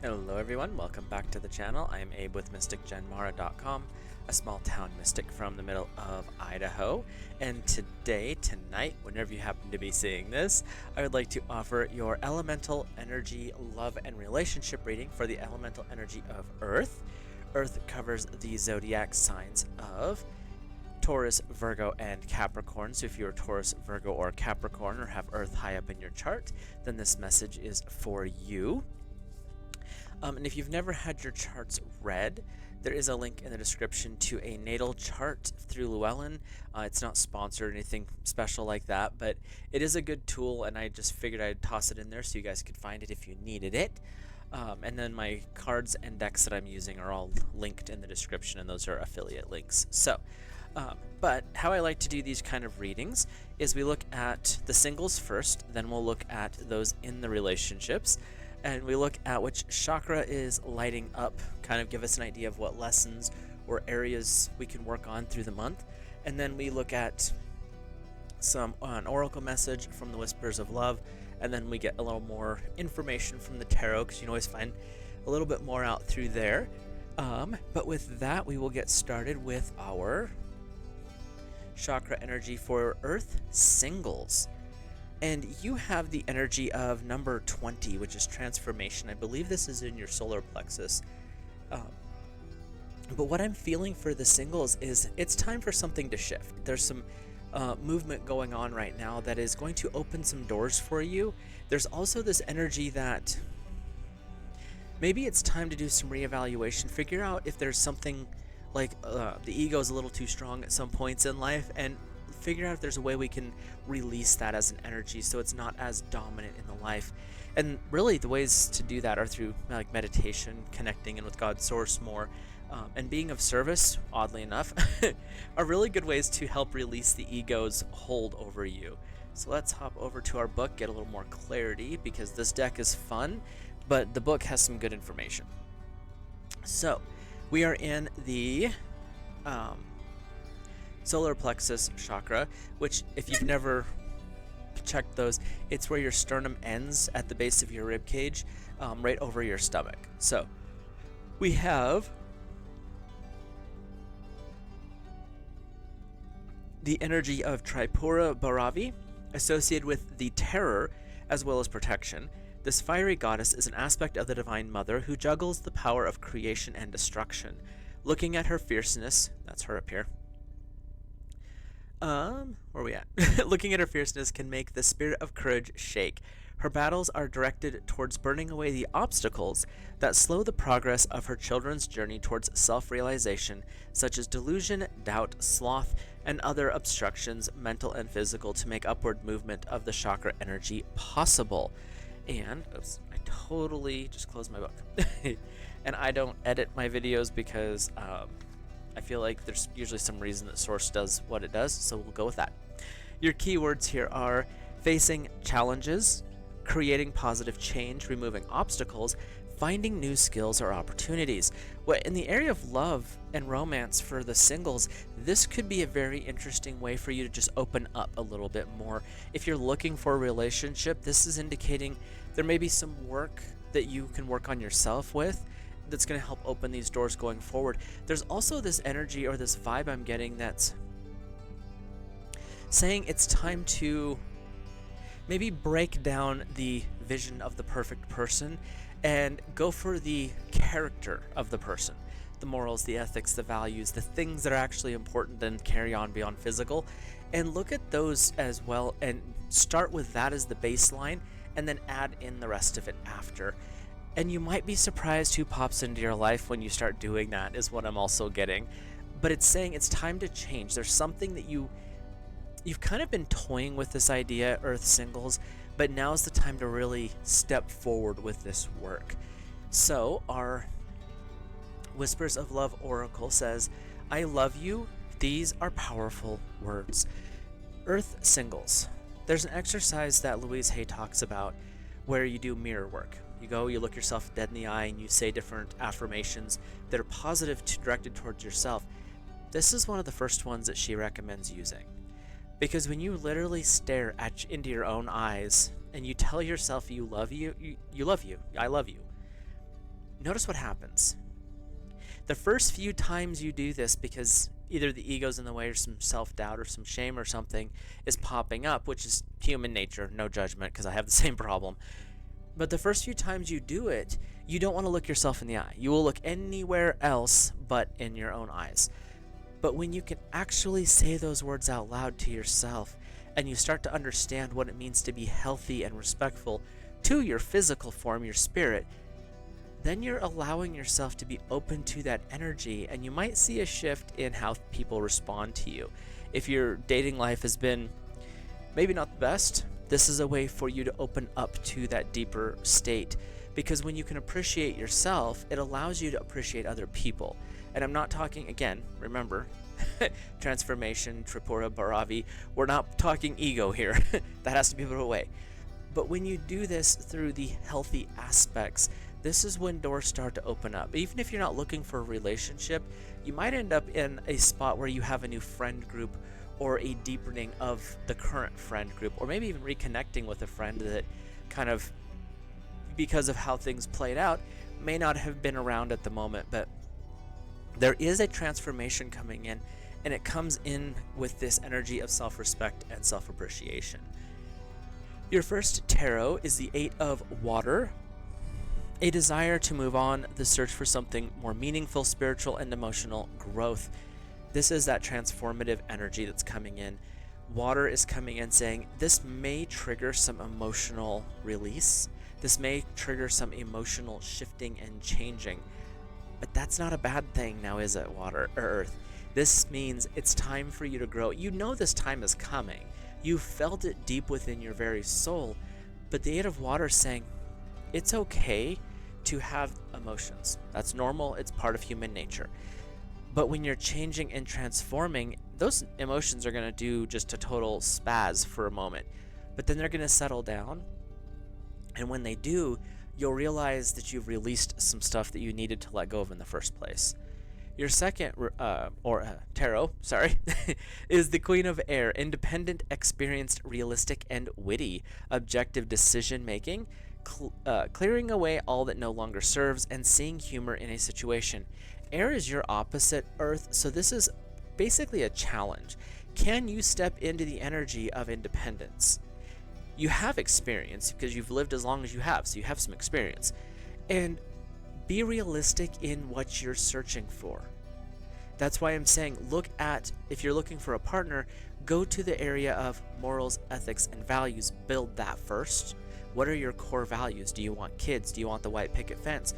Hello everyone, welcome back to the channel. I am Abe with MysticGenMara.com, a small town mystic from the middle of Idaho. And tonight, whenever you happen to be seeing this, I would like to offer your elemental energy, love, and relationship reading for the elemental energy of Earth. Earth covers the zodiac signs of Taurus, Virgo, and Capricorn. So if you're Taurus, Virgo, or Capricorn, or have Earth high up in your chart, then this message is for you. And if you've never had your charts read, there is a link in the description to a natal chart through Llewellyn. It's not sponsored or anything special like that, but it is a good tool, and I just figured I'd toss it in there so you guys could find it if you needed it. And then my cards and decks that I'm using are all linked in the description, and those are affiliate links. So, but how I like to do these kind of readings is we look at the singles first, then we'll look at those in the relationships, and we look at which chakra is lighting up, kind of give us an idea of what lessons or areas we can work on through the month. And then we look at an oracle message from the Whispers of Love, and then we get a little more information from the tarot, because you can always find a little bit more out through there. But with that, we will get started with our chakra energy for Earth singles. And you have the energy of number 20, which is transformation. I believe this is in your solar plexus. But what I'm feeling for the singles is it's time for something to shift. There's some movement going on right now that is going to open some doors for you. There's also this energy that maybe it's time to do some reevaluation, figure out if there's something like the ego is a little too strong at some points in life, and figure out if there's a way we can release that as an energy so it's not as dominant in the life. And really the ways to do that are through like meditation, connecting in with God's source more, and being of service, oddly enough, are really good ways to help release the ego's hold over you. So let's hop over to our book, get a little more clarity, because this deck is fun, but the book has some good information. So we are in the solar plexus chakra, which if you've never checked those, it's where your sternum ends at the base of your rib cage, right over your stomach. So we have the energy of Tripura Bhairavi, associated with the terror as well as protection. This fiery goddess is an aspect of the Divine Mother who juggles the power of creation and destruction. Looking at her fierceness, that's her up here. Where are we at? Looking at her fierceness can make the spirit of courage shake. Her battles are directed towards burning away the obstacles that slow the progress of her children's journey towards self-realization, such as delusion, doubt, sloth, and other obstructions, mental and physical, to make upward movement of the chakra energy possible. And, oops, I totally just closed my book. And I don't edit my videos because I feel like there's usually some reason that Source does what it does, so we'll go with that. Your keywords here are facing challenges, creating positive change, removing obstacles, finding new skills or opportunities. Well, in the area of love and romance for the singles, this could be a very interesting way for you to just open up a little bit more. If you're looking for a relationship, this is indicating there may be some work that you can work on yourself with that's going to help open these doors going forward. There's also this energy or this vibe I'm getting that's saying it's time to maybe break down the vision of the perfect person and go for the character of the person, the morals, the ethics, the values, the things that are actually important and carry on beyond physical, and look at those as well and start with that as the baseline and then add in the rest of it after. And you might be surprised who pops into your life when you start doing that, is what I'm also getting. But it's saying it's time to change. There's something that you've kind of been toying with this idea, Earth singles, but now's the time to really step forward with this work. So our Whispers of Love Oracle says, I love you. These are powerful words. Earth singles. There's an exercise that Louise Hay talks about where you do mirror work. You go, you look yourself dead in the eye, and you say different affirmations that are positive directed towards yourself. This is one of the first ones that she recommends using. Because when you literally stare into your own eyes and you tell yourself you love you, I love you, notice what happens. The first few times you do this, because either the ego's in the way or some self-doubt or some shame or something is popping up, which is human nature, no judgment, because I have the same problem. But the first few times you do it, you don't want to look yourself in the eye. You will look anywhere else but in your own eyes. But when you can actually say those words out loud to yourself, and you start to understand what it means to be healthy and respectful to your physical form, your spirit, then you're allowing yourself to be open to that energy, and you might see a shift in how people respond to you. If your dating life has been maybe not the best, this is a way for you to open up to that deeper state, because when you can appreciate yourself, it allows you to appreciate other people. And I'm not talking, again, remember, transformation, Tripura Bharavi, we're not talking ego here. That has to be put away. But when you do this through the healthy aspects, this is when doors start to open up. Even if you're not looking for a relationship, you might end up in a spot where you have a new friend group or a deepening of the current friend group, or maybe even reconnecting with a friend that kind of, because of how things played out, may not have been around at the moment. But there is a transformation coming in, and it comes in with this energy of self-respect and self-appreciation. Your first tarot is the Eight of Water. A desire to move on, the search for something more meaningful, spiritual, and emotional growth. This is that transformative energy that's coming in. Water is coming in saying this may trigger some emotional release. This may trigger some emotional shifting and changing. But that's not a bad thing now, is it, water or earth? This means it's time for you to grow. You know this time is coming. You felt it deep within your very soul. But the Eight of Water is saying it's okay to have emotions. That's normal. It's part of human nature. But when you're changing and transforming, those emotions are going to do just a total spaz for a moment. But then they're going to settle down. And when they do, you'll realize that you've released some stuff that you needed to let go of in the first place. Your second, tarot, is the Queen of Air. Independent, experienced, realistic, and witty. Objective decision making. Clearing away all that no longer serves and seeing humor in a situation. Air is your opposite, Earth, so this is basically a challenge. Can you step into the energy of independence? You have experience because you've lived as long as you have, so you have some experience. And be realistic in what you're searching for. That's why I'm saying look at, if you're looking for a partner, go to the area of morals, ethics, and values. Build that first. What are your core values? Do you want kids? Do you want the white picket fence?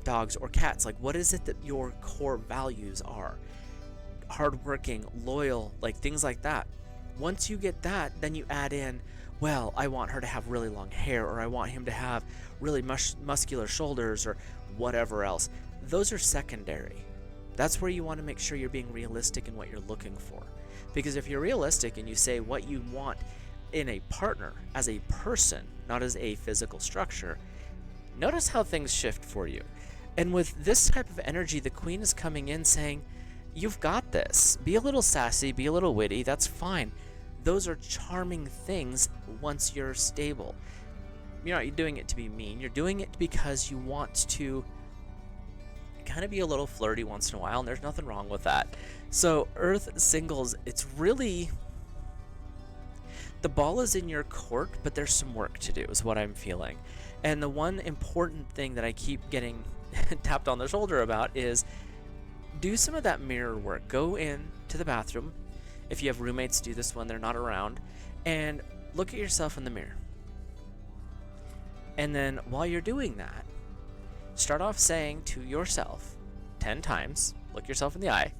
Dogs or cats? Like, what is it that your core values are? Hardworking, loyal, like things like that. Once you get that, then you add in, well, I want her to have really long hair, or I want him to have really muscular shoulders, or whatever else. Those are secondary. That's where you want to make sure you're being realistic in what you're looking for. Because if you're realistic and you say what you want in a partner as a person, not as a physical structure, notice how things shift for you. And with this type of energy, the Queen is coming in saying, you've got this. Be a little sassy, be a little witty, that's fine. Those are charming things once you're stable. You're not doing it to be mean, you're doing it because you want to kind of be a little flirty once in a while, and there's nothing wrong with that. So Earth singles, it's really, the ball is in your court, but there's some work to do is what I'm feeling. And the one important thing that I keep getting tapped on the shoulder about is do some of that mirror work. Go in to the bathroom. If you have roommates, do this when they're not around, and look at yourself in the mirror. And then while you're doing that, start off saying to yourself 10 times, look yourself in the eye,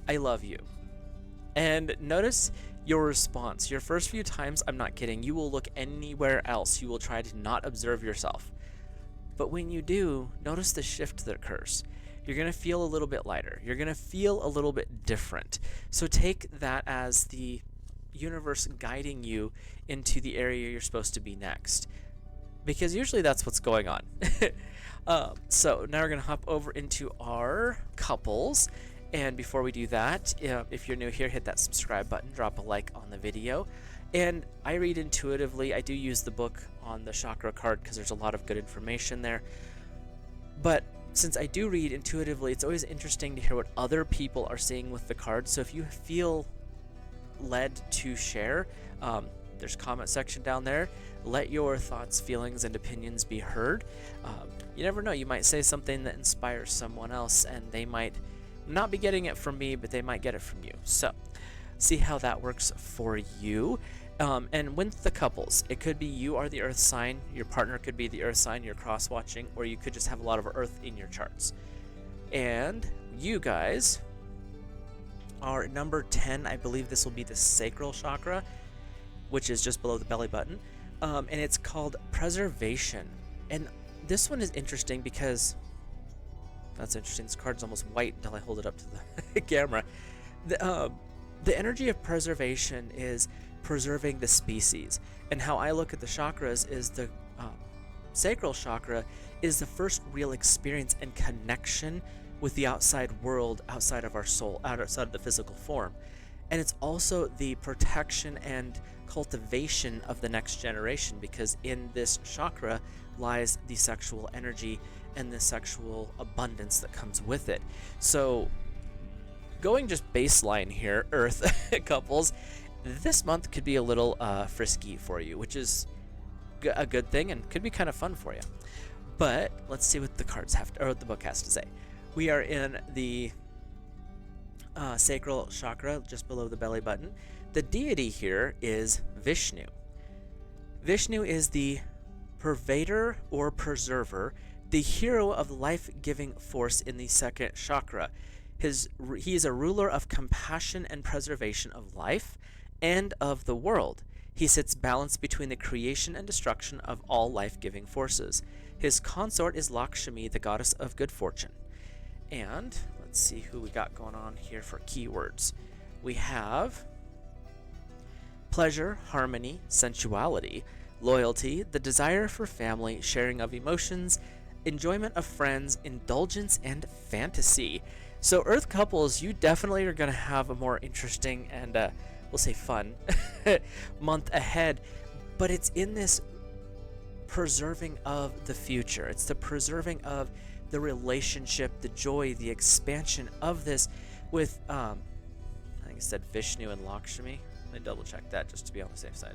I love you. And notice your response. Your first few times, I'm not kidding, you will look anywhere else. You will try to not observe yourself. But when you do, notice the shift that occurs. You're going to feel a little bit lighter. You're going to feel a little bit different. So take that as the universe guiding you into the area you're supposed to be next. Because usually that's what's going on. So now we're going to hop over into our couples. And before we do that, if you're new here, hit that subscribe button, drop a like on the video. And I read intuitively. I do use the book on the chakra card because there's a lot of good information there. But since I do read intuitively, it's always interesting to hear what other people are seeing with the cards. So if you feel led to share, there's a comment section down there. Let your thoughts, feelings, and opinions be heard. You never know, you might say something that inspires someone else, and they might not be getting it from me, but they might get it from you. So see how that works for you. And with the couples, it could be you are the earth sign, your partner could be the earth sign, you're cross-watching, or you could just have a lot of earth in your charts. And you guys are number 10. I believe this will be the sacral chakra, which is just below the belly button. And it's called preservation. And this one is interesting because, that's interesting, this card's almost white until I hold it up to the camera. The energy of preservation is preserving the species. And how I look at the chakras is the sacral chakra is the first real experience and connection with the outside world, outside of our soul, outside of the physical form. And it's also the protection and cultivation of the next generation, because in this chakra lies the sexual energy and the sexual abundance that comes with it. So going just baseline here, earth couples, this month could be a little frisky for you, which is a good thing and could be kind of fun for you. But let's see what the cards have to, or what the book has to say. We are in the sacral chakra, just below the belly button. The deity here is Vishnu. Vishnu is the pervader or preserver, the hero of the life-giving force in the second chakra. He is a ruler of compassion and preservation of life and of the world. He sits balanced between the creation and destruction of all life-giving forces. His consort is Lakshmi, the goddess of good fortune. And let's see who we got going on here for keywords. We have pleasure, harmony, sensuality, loyalty, the desire for family, sharing of emotions, enjoyment of friends, indulgence, and fantasy. So Earth couples, you definitely are going to have a more interesting and we'll say fun month ahead, but it's in this preserving of the future. It's the preserving of the relationship, the joy, the expansion of this with I think it said Vishnu and Lakshmi. Let me double check that just to be on the safe side.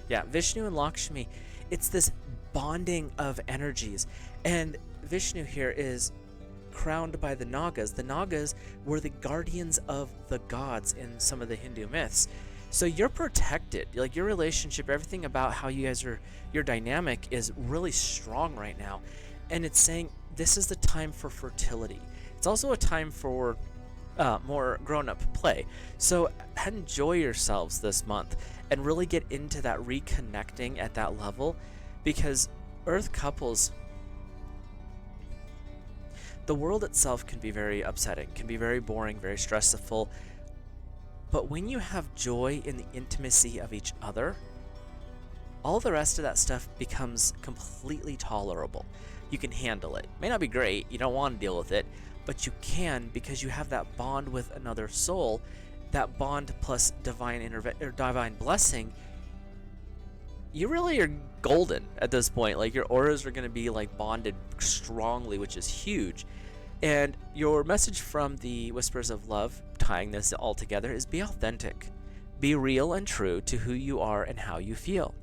Yeah, Vishnu and Lakshmi. It's this bonding of energies, and Vishnu here is crowned by the Nagas. The Nagas were the guardians of the gods in some of the Hindu myths. So you're protected. Like, your relationship, everything about how you guys are, your dynamic is really strong right now. And it's saying this is the time for fertility. It's also a time for more grown-up play. So enjoy yourselves this month and really get into that reconnecting at that level, because Earth couples, the world itself can be very upsetting, can be very boring, very stressful. But when you have joy in the intimacy of each other, all the rest of that stuff becomes completely tolerable. You can handle it. May not be great, you don't want to deal with it, but you can, because you have that bond with another soul. That bond plus divine blessing, you really are golden at this point. Like, your auras are going to be like bonded strongly, which is huge. And your message from the Whispers of Love, tying this all together, is be authentic. Be real and true to who you are and how you feel.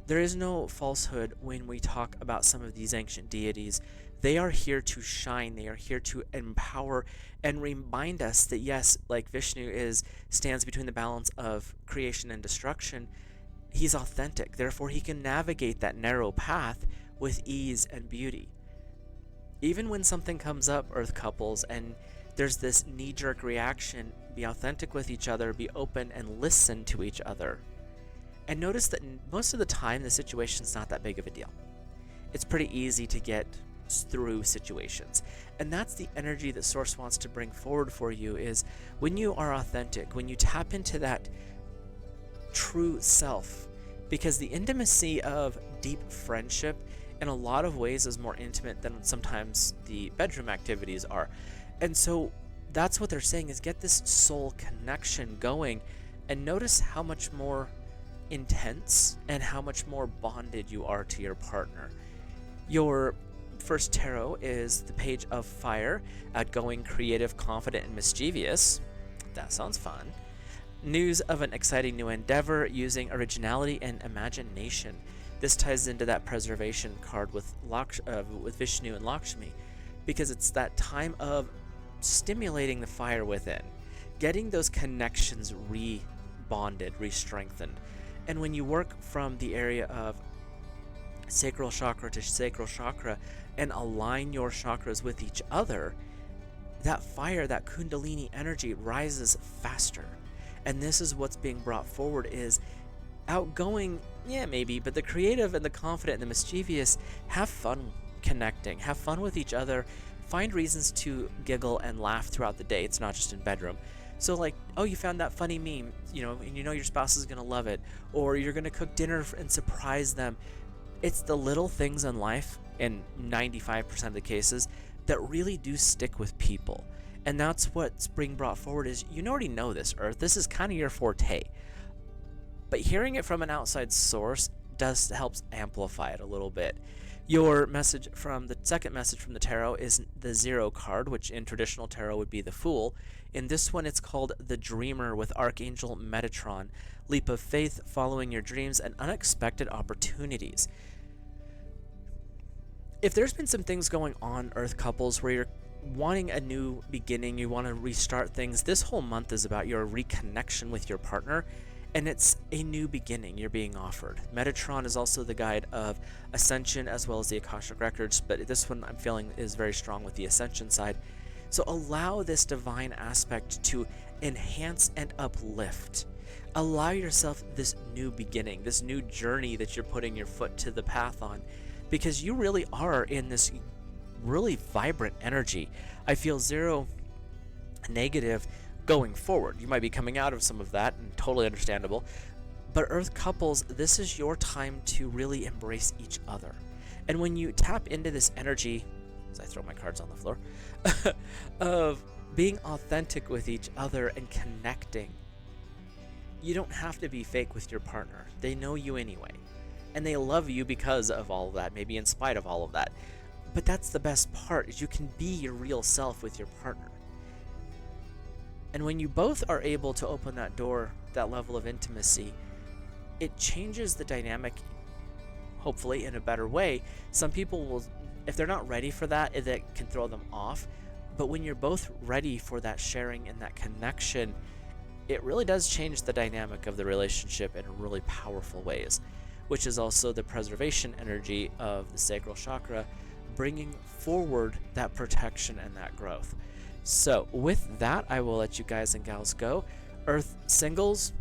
There is no falsehood when we talk about some of these ancient deities. They are here to shine. They are here to empower and remind us that, yes, like Vishnu stands between the balance of creation and destruction. He's authentic. Therefore, he can navigate that narrow path with ease and beauty. Even when something comes up, Earth couples, and there's this knee-jerk reaction, be authentic with each other, be open, and listen to each other. And notice that most of the time, the situation's not that big of a deal. It's pretty easy to get through situations. And that's the energy that Source wants to bring forward for you, is when you are authentic, when you tap into that true self, because the intimacy of deep friendship in a lot of ways is more intimate than sometimes the bedroom activities are. And so that's what they're saying, is get this soul connection going, and notice how much more intense and how much more bonded you are to your partner. For first tarot is the Page of Fire, outgoing, creative, confident, and mischievous. That sounds fun. News of an exciting new endeavor using originality and imagination. This ties into that preservation card with Vishnu and Lakshmi, because it's that time of stimulating the fire within, getting those connections rebonded, re-strengthened. And when you work from the area of sacral chakra to sacral chakra and align your chakras with each other, that fire, that kundalini energy rises faster. And this is what's being brought forward, is outgoing, yeah, maybe, but the creative and the confident and the mischievous, have fun connecting, have fun with each other, find reasons to giggle and laugh throughout the day. It's not just in bedroom. So like, oh, you found that funny meme, and your spouse is gonna love it, or you're gonna cook dinner and surprise them. It's the little things in life, in 95% of the cases, that really do stick with people. And that's what's being brought forward, is you already know this, Earth. This is kind of your forte. But hearing it from an outside source helps amplify it a little bit. Your message from the second message from the tarot is the Zero card, which in traditional tarot would be the Fool. In this one, it's called the Dreamer with Archangel Metatron. Leap of faith, following your dreams, and unexpected opportunities. If there's been some things going on, Earth couples, where you're wanting a new beginning, you want to restart things, this whole month is about your reconnection with your partner, and it's a new beginning you're being offered. Metatron is also the guide of Ascension as well as the Akashic Records, but this one I'm feeling is very strong with the Ascension side. So allow this divine aspect to enhance and uplift. Allow yourself this new beginning, this new journey that you're putting your foot to the path on, because you really are in this really vibrant energy. I feel zero negative going forward. You might be coming out of some of that, and totally understandable. But Earth couples, this is your time to really embrace each other. And when you tap into this energy, as I throw my cards on the floor, of being authentic with each other and connecting, you don't have to be fake with your partner. They know you anyway. And they love you because of all of that, maybe in spite of all of that. But that's the best part, is you can be your real self with your partner. And when you both are able to open that door, that level of intimacy, it changes the dynamic, hopefully in a better way. Some people will, if they're not ready for that, that can throw them off. But when you're both ready for that sharing and that connection, it really does change the dynamic of the relationship in really powerful ways, which is also the preservation energy of the sacral chakra, bringing forward that protection and that growth. So with that, I will let you guys and gals go. Earth singles,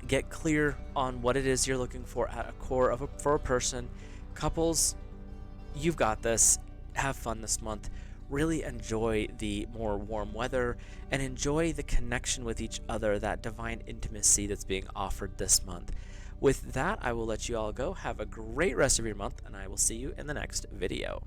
get clear on what it is you're looking for at a core for a person. Couples, you've got this. Have fun this month. Really enjoy the more warm weather and enjoy the connection with each other, that divine intimacy that's being offered this month. With that, I will let you all go. Have a great rest of your month, and I will see you in the next video.